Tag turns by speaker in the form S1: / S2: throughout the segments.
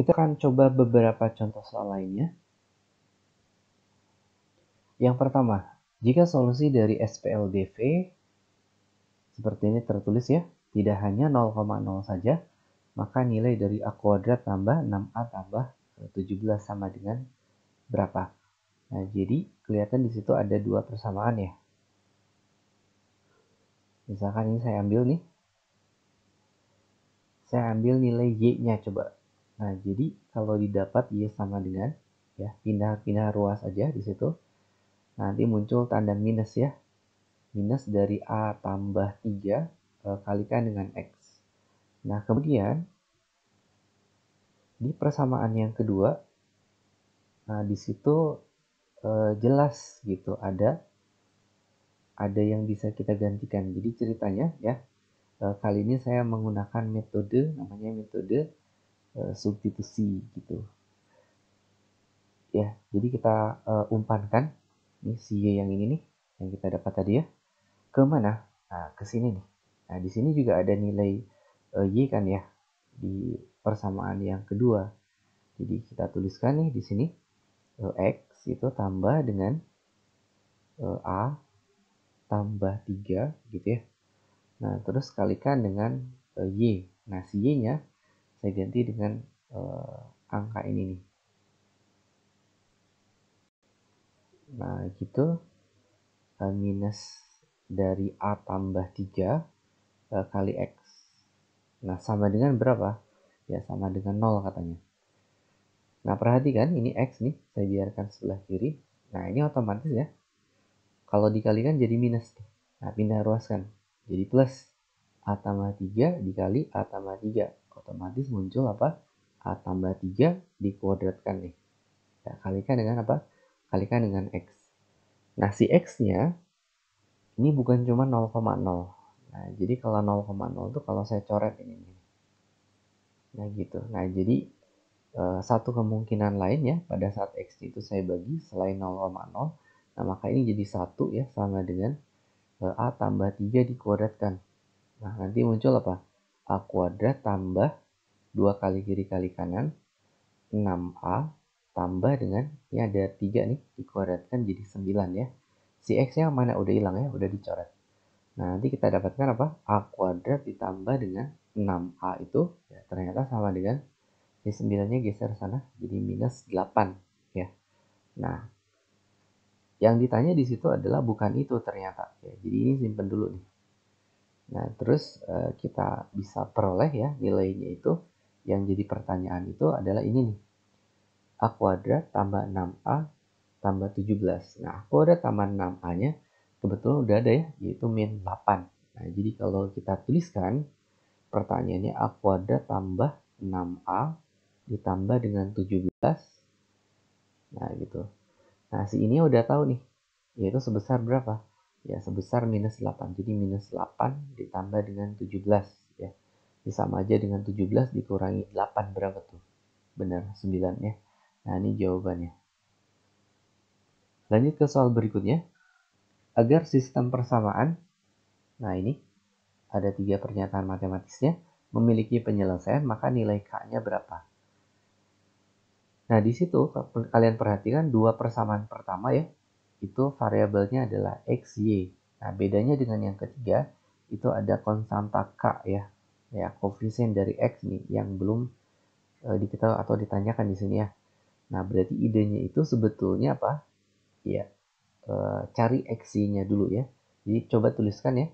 S1: Kita akan coba beberapa contoh soal lainnya. Yang pertama, jika solusi dari SPLDV seperti ini tertulis ya, tidak hanya 0,0 saja, maka nilai dari A kuadrat tambah 6A tambah 17 sama dengan berapa? Nah, jadi kelihatan di situ ada dua persamaan ya. Misalkan ini saya ambil nih. Saya ambil nilai Y-nya coba. Nah, jadi kalau didapat Y sama dengan, ya pindah ruas aja di situ. Nanti muncul tanda minus ya. Minus dari A tambah 3 kalikan dengan X. Nah, kemudian di persamaan yang kedua, nah di situ jelas gitu ada yang bisa kita gantikan. Jadi ceritanya ya, kali ini saya menggunakan metode namanya metode substitusi gitu. Ya, jadi kita umpankan ini si Y yang ini nih, yang kita dapat tadi ya. Ke mana? Nah, ke sini nih. Nah, di sini juga ada nilai Y kan ya, di persamaan yang kedua. Jadi kita tuliskan nih di sini X itu tambah dengan A tambah 3 gitu ya. Nah, terus kalikan dengan Y. Nah, si Y-nya saya ganti dengan angka ini nih. Nah, gitu. Minus dari A tambah 3 kali X. Nah, sama dengan berapa? Ya, sama dengan 0 katanya. Nah, perhatikan ini X nih, saya biarkan sebelah kiri. Nah, ini otomatis ya, kalau dikalikan jadi minus. Nah, pindah ruaskan. Jadi plus A tambah 3 dikali A tambah 3. Otomatis muncul apa? A tambah 3 dikuadratkan nih. Ya, kalikan dengan apa? Kalikan dengan X. Nah, si X-nya ini bukan cuma 0,0. Nah, jadi kalau 0,0 itu kalau saya coret ini. Nah, gitu. Nah, jadi satu kemungkinan lain ya, pada saat X itu saya bagi selain 0,0, nah maka ini jadi 1 ya, sama dengan A tambah 3 dikuadratkan. Nah, nanti muncul apa? A kuadrat tambah 2 kali kiri kali kanan, 6A tambah dengan, ini ada 3 nih, dikuadratkan jadi 9 ya. Si X-nya mana? Udah hilang ya, udah dicoret. Nah, nanti kita dapatkan apa? A kuadrat ditambah dengan 6A itu ya, ternyata sama dengan si 9-nya geser sana, jadi minus 8 ya. Nah, yang ditanya di situ adalah bukan itu ternyata. Ya, jadi ini simpen dulu nih. Nah, terus kita bisa peroleh ya nilainya itu. Yang jadi pertanyaan itu adalah ini nih. A kuadrat tambah 6A tambah 17. Nah, A kuadrat tambah 6A-nya kebetulan udah ada ya, yaitu min 8. Nah, jadi kalau kita tuliskan pertanyaannya A kuadrat tambah 6A ditambah dengan 17. Nah, gitu. Nah, si ini udah tahu nih, yaitu sebesar berapa? Ya, sebesar minus 8. Jadi minus 8 ditambah dengan 17. Ya. Ini sama aja dengan 17 dikurangi 8 berapa tuh? Benar, 9 ya. Nah, ini jawabannya. Lanjut ke soal berikutnya. Agar sistem persamaan, nah ini, ada 3 pernyataan matematisnya, memiliki penyelesaian, maka nilai K-nya berapa? Nah, di situ kalian perhatikan dua persamaan pertama ya, itu variabelnya adalah X, Y. Nah, bedanya dengan yang ketiga, itu ada konstanta K ya. Ya, koefisien dari X nih yang belum diketahui atau ditanyakan di sini ya. Nah, berarti idenya itu sebetulnya apa? Ya, cari X-nya dulu ya. Jadi coba tuliskan ya,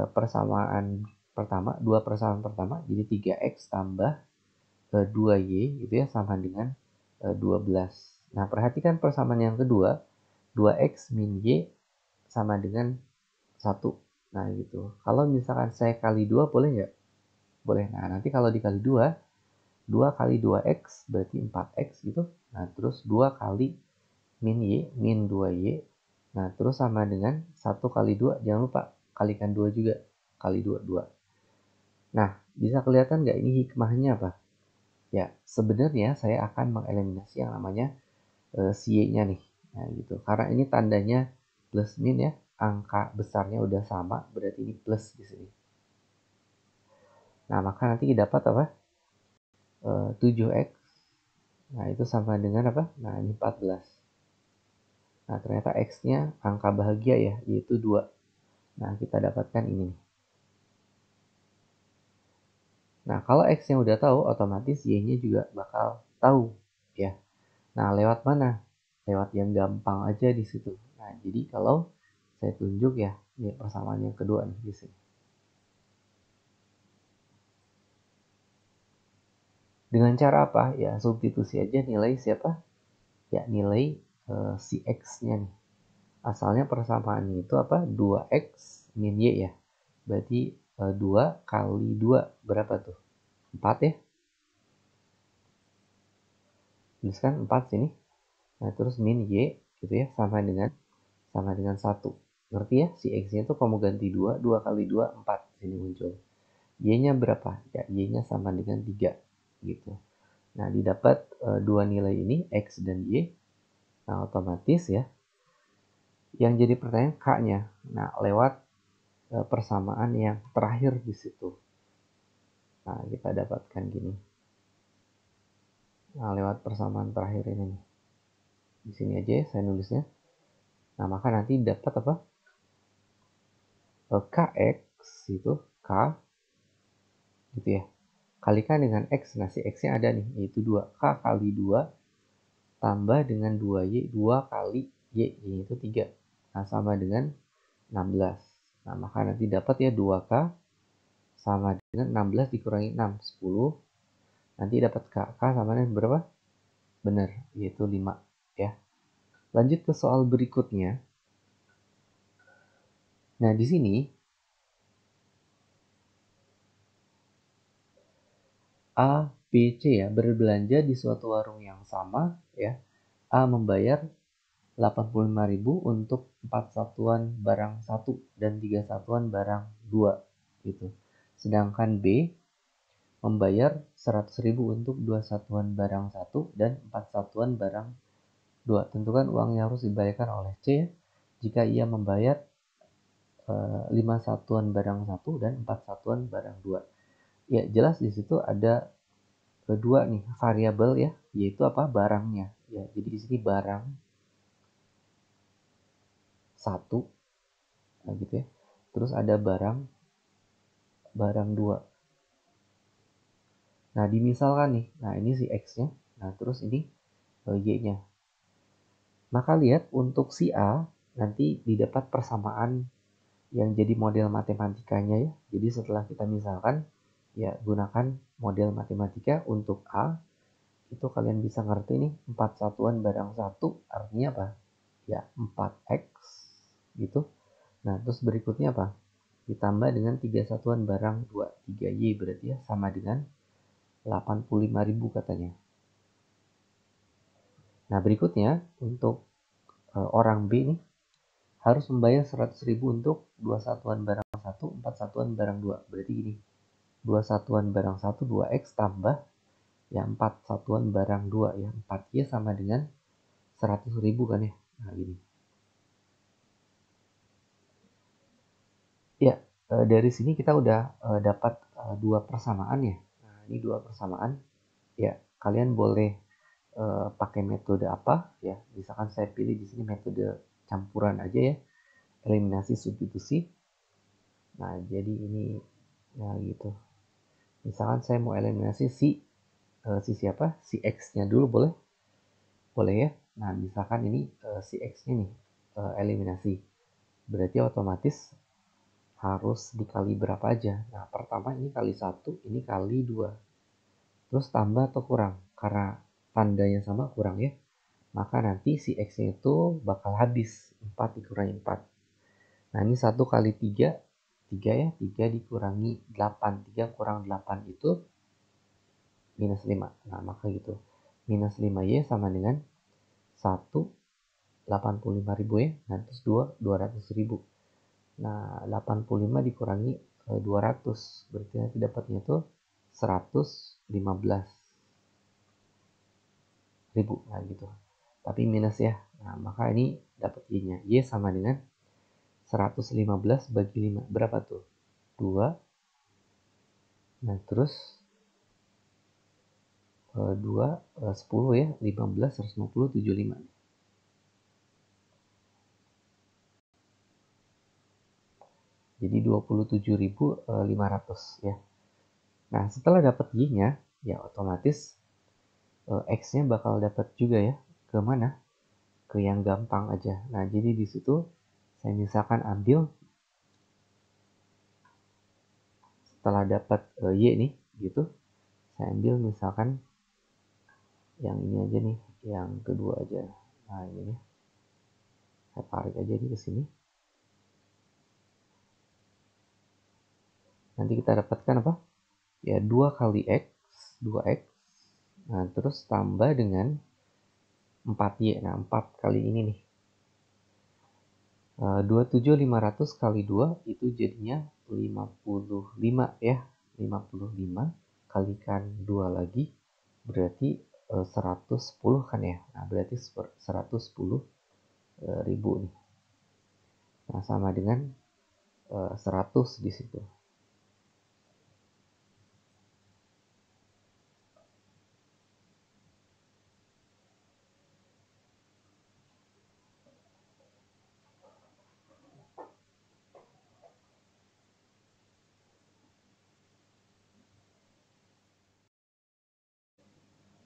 S1: persamaan pertama, dua persamaan pertama, jadi 3X tambah 2Y itu ya sama dengan 12. Nah, perhatikan persamaan yang kedua, 2X min Y sama dengan 1. Nah, gitu. Kalau misalkan saya kali 2 boleh nggak? Boleh. Nah, nanti kalau dikali 2, 2 kali 2X berarti 4X gitu. Nah, terus 2 kali min Y, min 2Y. Nah, terus sama dengan 1 kali 2, jangan lupa kalikan 2 juga. Kali 2, 2. Nah, bisa kelihatan nggak ini hikmahnya apa? Ya, sebenarnya saya akan mengeliminasi yang namanya si Y-nya nih. Nah, gitu. Karena ini tandanya plus min ya, angka besarnya udah sama, berarti ini plus di sini. Nah, maka nanti dapat apa? 7X Nah, itu sama dengan apa? Nah, ini 14. Nah, ternyata X-nya angka bahagia ya, yaitu 2. Nah, kita dapatkan ini. Nah, kalau X-nya udah tahu, otomatis Y-nya juga bakal tahu ya. Nah, lewat mana? Lewat yang gampang aja di situ. Nah, jadi kalau saya tunjuk ya, ini persamaan yang kedua nih di sini. Dengan cara apa? Ya, substitusi aja nilai siapa? Ya, nilai si X-nya nih. Asalnya persamaannya itu apa? 2X min Y ya. Berarti 2 kali 2 berapa tuh? 4 ya. Tuliskan 4 sini. Nah, terus min Y gitu ya, sama dengan 1. Ngerti ya? Si X-nya itu kamu ganti 2, 2 kali 2, 4. Sini muncul. Y-nya berapa? Ya, Y-nya sama dengan 3 gitu. Nah, didapat dua nilai ini, X dan Y. Nah, otomatis ya, yang jadi pertanyaan K-nya. Nah, lewat persamaan yang terakhir di situ. Nah, kita dapatkan gini. Nah, lewat persamaan terakhir ini nih. Di sini aja ya saya nulisnya. Nah, maka nanti dapat apa? Kx itu K gitu ya. Kalikan dengan X. Nah, si X-nya ada nih, yaitu 2. K kali 2 tambah dengan 2Y. 2 kali Y, yaitu 3. Nah, sama dengan 16. Nah, maka nanti dapat ya 2K sama dengan 16 dikurangi 6, 10. Nanti dapat K sama dengan berapa? Benar, yaitu 5 ya. Lanjut ke soal berikutnya. Nah, di sini A, B, C ya berbelanja di suatu warung yang sama ya. A membayar 85.000 untuk 4 satuan barang 1 dan 3 satuan barang 2 gitu. Sedangkan B membayar 100.000 untuk 2 satuan barang 1 dan 4 satuan barang 2. Tentukan uang yang harus dibayarkan oleh C jika ia membayar 5 satuan barang 1 dan 4 satuan barang 2. Ya, jelas di situ ada kedua nih variabel ya, yaitu apa? Barangnya. Ya, jadi di sini barang 1, nah gitu ya. Terus ada barang 2. Nah, dimisalkan nih. Nah, ini si X-nya. Nah, terus ini Y-nya. Maka lihat untuk si A nanti didapat persamaan yang jadi model matematikanya ya. Jadi setelah kita misalkan ya gunakan model matematika untuk A, itu kalian bisa ngerti nih 4 satuan barang 1 artinya apa? Ya 4X gitu. Nah, terus berikutnya apa? Ditambah dengan 3 satuan barang 2, 3Y berarti ya sama dengan 85.000 katanya. Nah, berikutnya untuk orang B nih harus membayar 100.000 untuk 2 satuan barang 1, 4 satuan barang 2. Berarti gini, 2 satuan barang 1, 2X tambah ya 4 satuan barang 2 ya. 4Y sama dengan 100.000 kan ya. Nah, gini. Ya, dari sini kita udah dapat dua persamaan ya. Nah, ini dua persamaan. Ya, kalian boleh pakai metode apa ya. Misalkan saya pilih di sini metode campuran aja ya. Eliminasi substitusi. Nah, jadi ini ya gitu. Misalkan saya mau eliminasi si siapa? Si X-nya dulu boleh? Boleh ya. Nah, misalkan ini si X-nya nih eliminasi. Berarti otomatis harus dikali berapa aja. Nah, pertama ini kali 1, ini kali 2. Terus tambah atau kurang? Karena tandanya sama kurang ya. Maka nanti si X-nya itu bakal habis. 4 dikurangi 4. Nah, ini 1 kali 3. 3 ya. 3 dikurangi 8. 3 kurang 8 itu minus 5. Nah, maka gitu. Minus 5Y sama dengan 1, 85.000 ya. Nah, terus 2, 200.000. Nah, 85 dikurangi 200. Berarti nanti dapatnya itu 115.000. Nah, gitu. Tapi minus ya. Nah, maka ini dapat Y-nya. Y sama dengan 115 bagi 5. Berapa tuh? 2. Nah, terus 2, 10 ya, 15, 150, 75. Jadi 27.500 ya. Nah, setelah dapat Y-nya, ya otomatis X-nya bakal dapat juga ya. Ke mana? Ke yang gampang aja. Nah, jadi di situ saya misalkan ambil setelah dapat Y nih, gitu. Saya ambil misalkan yang ini aja nih, yang kedua aja. Nah, ini nih. Saya tarik aja di sini. Nanti kita dapatkan apa? Ya, 2 kali X, 2X. Nah, terus tambah dengan 4Y. Nah, 4 kali ini nih. 27.500 kali 2 itu jadinya 55 ya. 55 kalikan 2 lagi berarti 110 kan ya. Nah, berarti 110 ribu nih. Nah, sama dengan 100 di situ.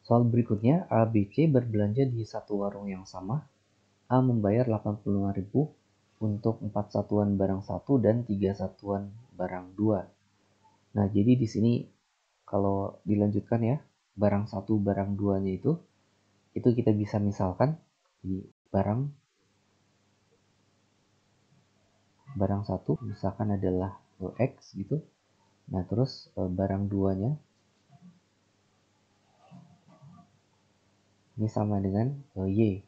S1: Soal berikutnya, A, B, C berbelanja di satu warung yang sama. A membayar 85.000 untuk 4 satuan barang 1 dan 3 satuan barang 2. Nah, jadi di sini kalau dilanjutkan ya, barang 1, barang 2-nya itu kita bisa misalkan di barang 1 misalkan adalah X gitu. Nah, terus barang 2-nya ini sama dengan Y.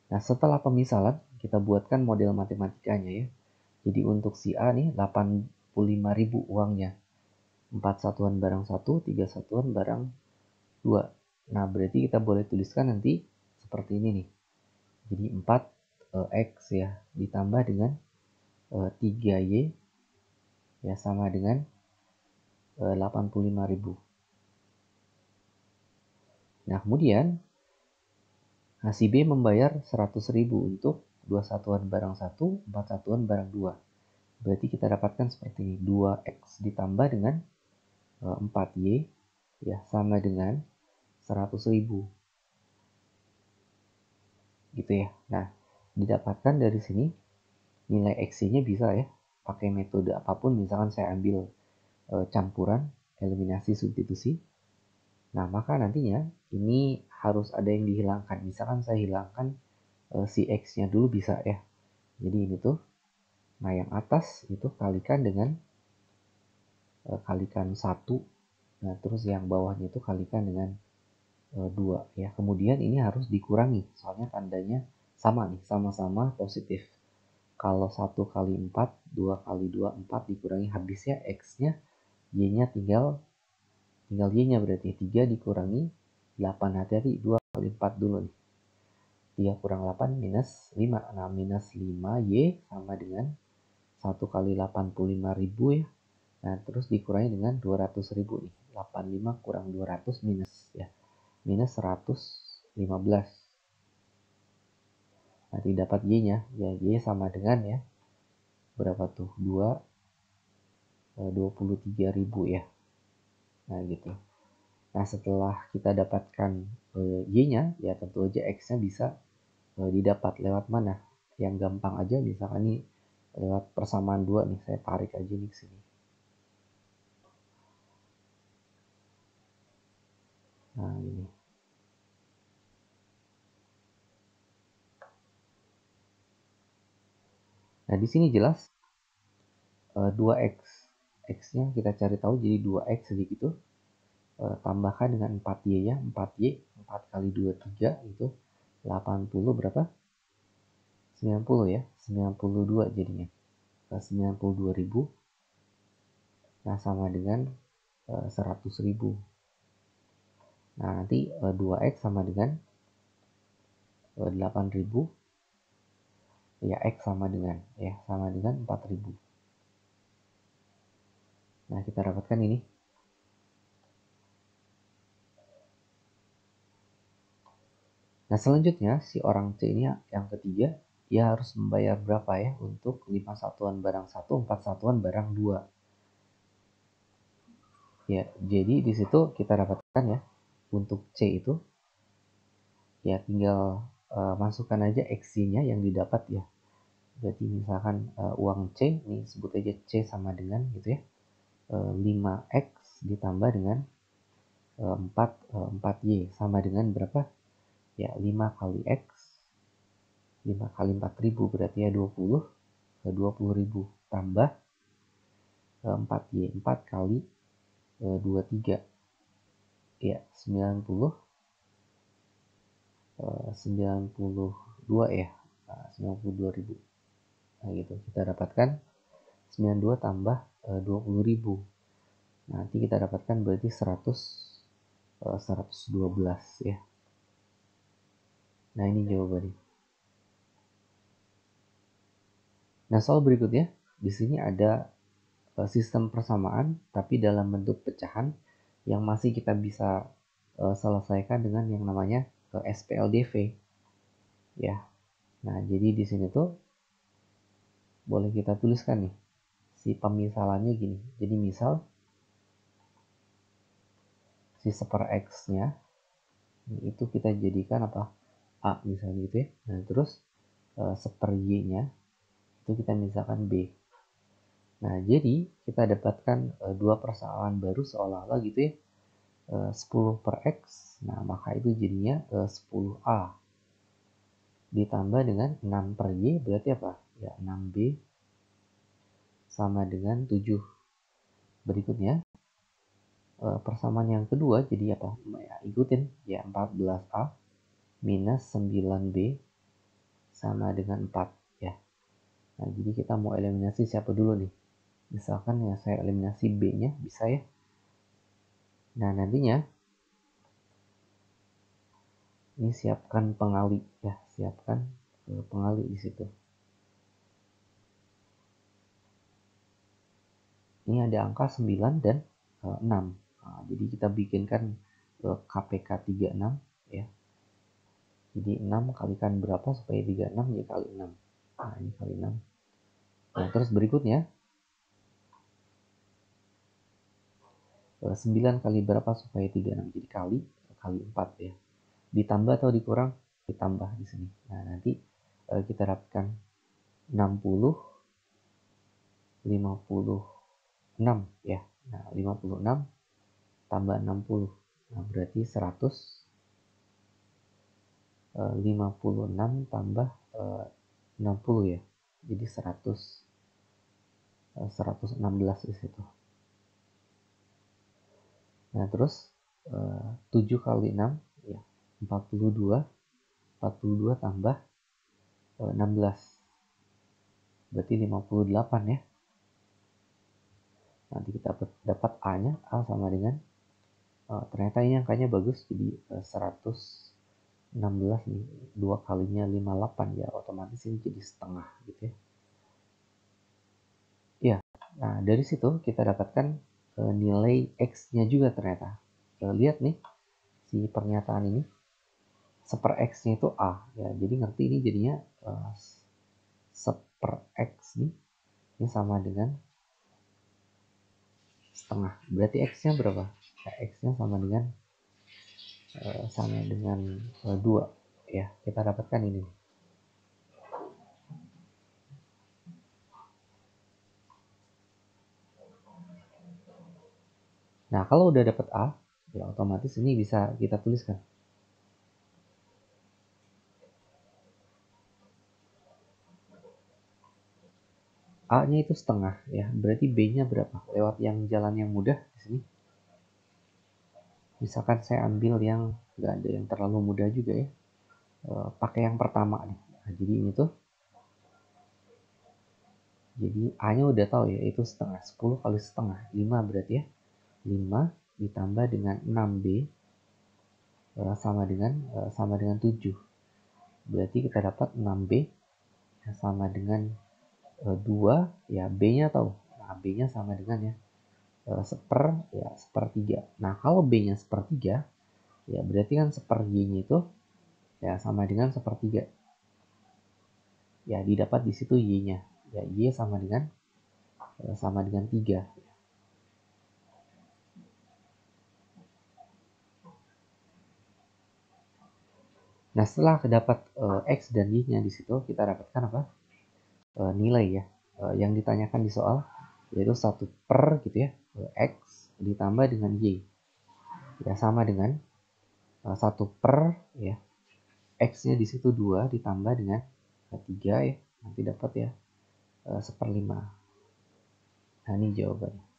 S1: Nah, setelah pemisalan, kita buatkan model matematikanya ya. Jadi untuk si A nih 85.000 uangnya. 4 satuan barang 1, 3 satuan barang 2. Nah, berarti kita boleh tuliskan nanti seperti ini nih. Jadi 4 X ya ditambah dengan 3Y ya sama dengan 85.000. Nah, kemudian si B membayar 100.000 untuk 2 satuan barang 1, 4 satuan barang 2. Berarti kita dapatkan seperti ini. 2X ditambah dengan 4Y ya sama dengan 100.000. Gitu ya. Nah, didapatkan dari sini nilai X-nya bisa ya pakai metode apapun. Misalkan saya ambil campuran, eliminasi, substitusi. Nah, maka nantinya ini harus ada yang dihilangkan. Misalkan saya hilangkan si X-nya dulu bisa ya. Jadi ini tuh, nah yang atas itu kalikan dengan kalikan 1. Nah, terus yang bawahnya itu kalikan dengan 2 ya. Kemudian ini harus dikurangi, soalnya tandanya sama nih, sama-sama positif. Kalau 1 kali 4, 2 kali 2, 4 dikurangi habisnya X-nya, Y-nya tinggal Y-nya berarti 3 dikurangi 8. Hati-hati 2 kali 4 dulu nih. 3 kurang 8 minus 5. Nah, minus 5Y sama dengan 1 kali 85.000 ya. Nah, terus dikurangi dengan 200.000 nih. 85 kurang 200 minus ya. Minus 115. Nanti dapat Y-nya. Ya, Y sama dengan ya. Berapa tuh? 23.000 ya. Nah, gitu. Nah, setelah kita dapatkan Y-nya, ya tentu aja X-nya bisa didapat lewat mana? Yang gampang aja, misalkan nih lewat persamaan 2 nih, saya tarik aja nih ke sini. Nah, ini. Nah, di sini jelas 2X. X-nya kita cari tahu jadi 2X segitu. Tambahkan dengan 4Y ya. 4Y, 4 kali 2, 3 itu 80 berapa? 90 ya. 92 jadinya. 92.000. Nah, sama dengan 100.000. Nah, nanti 2X sama dengan 8.000. Ya, X sama dengan 4.000. Nah, kita dapatkan ini. Nah, selanjutnya si orang C ini yang ketiga, dia harus membayar berapa ya untuk 5 satuan barang 1, 4 satuan barang 2. Ya, jadi di situ kita dapatkan ya, untuk C itu ya tinggal masukkan aja X-nya yang didapat ya. Berarti misalkan uang C, ini sebut aja C sama dengan gitu ya, 5X ditambah dengan 4Y sama dengan berapa? Ya 5 kali X, 5 kali 4.000 berarti ya 20.000 tambah 4Y, 4 kali 23 ya 92 ya, 92.000. Nah gitu, kita dapatkan 92 tambah 20.000. Nanti kita dapatkan berarti 112 ya. Nah, ini jawabannya. Nah, soal berikutnya, di sini ada sistem persamaan tapi dalam bentuk pecahan yang masih kita bisa selesaikan dengan yang namanya SPLDV ya. Nah, jadi di sini tuh boleh kita tuliskan nih si pemisalannya gini. Jadi misal si seper X-nya itu kita jadikan apa? A misalnya gitu ya. Nah, terus seper Y-nya itu kita misalkan B. Nah, jadi kita dapatkan dua persoalan baru seolah-olah gitu ya. 10 per X, nah maka itu jadinya 10A. Ditambah dengan 6 per Y berarti apa? Ya 6B sama dengan 7. Berikutnya, persamaan yang kedua jadi apa? Ya, ikutin, ya 14A minus 9B sama dengan 4 ya. Nah, jadi kita mau eliminasi siapa dulu nih? Misalkan ya saya eliminasi B-nya, bisa ya. Nah, nantinya ini siapkan pengali ya, siapkan pengali di situ. Ini ada angka 9 dan 6. Nah, jadi kita bikinkan KPK 36 ya. Jadi 6 kalikan berapa supaya 36 ya kali 6. Nah, ini kali 6. Nah, terus berikutnya 9 kali berapa supaya 36. Jadi kali 4 ya. Ditambah atau dikurang? Ditambah di sini. Nah, nanti kita dapatkan 60 56 ya. Nah, 56 tambah 60. Nah, berarti 56 tambah 60 ya. Jadi 116 di situ. Nah, terus 7 kali 6 ya 42. 42 tambah 16. Berarti 58 ya. Nanti kita dapat A-nya, A sama dengan ternyata ini angkanya bagus, jadi 116 nih, 2 kalinya 58 ya, otomatis ini jadi setengah gitu ya. Ya, nah dari situ kita dapatkan nilai X-nya juga ternyata. Lihat nih, si pernyataan ini, seper X-nya itu A, ya jadi ngerti ini jadinya seper X nih, ini sama dengan setengah. Berarti X-nya berapa? Nah, X-nya sama dengan 2 ya, kita dapatkan ini. Nah, kalau udah dapat A, ya otomatis ini bisa kita tuliskan. A-nya itu setengah ya, berarti B-nya berapa? Lewat yang jalan yang mudah di sini. Misalkan saya ambil yang nggak ada yang terlalu mudah juga ya, pakai yang pertama nih. Nah, jadi ini tuh, jadi A-nya udah tahu ya, itu setengah. 10 kali setengah, 5 berarti ya. 5 ditambah dengan 6B sama dengan 7. Berarti kita dapat 6B sama dengan 2 ya, B-nya tahu. Nah, B-nya sama dengan ya sepertiga. Nah, kalau B-nya sepertiga ya berarti kan seper Y-nya itu Ya, sama dengan sepertiga. Ya, didapat di situ Y-nya. Ya, Y sama dengan 3. Nah, setelah dapat X dan Y-nya di situ, kita dapatkan apa? Nilai ya. Yang ditanyakan di soal yaitu 1 per gitu ya, X ditambah dengan Y. Ya, sama dengan 1 per ya, X-nya di situ 2 ditambah dengan 3 ya. Nanti dapat ya 1/5. Nah, ini jawabannya.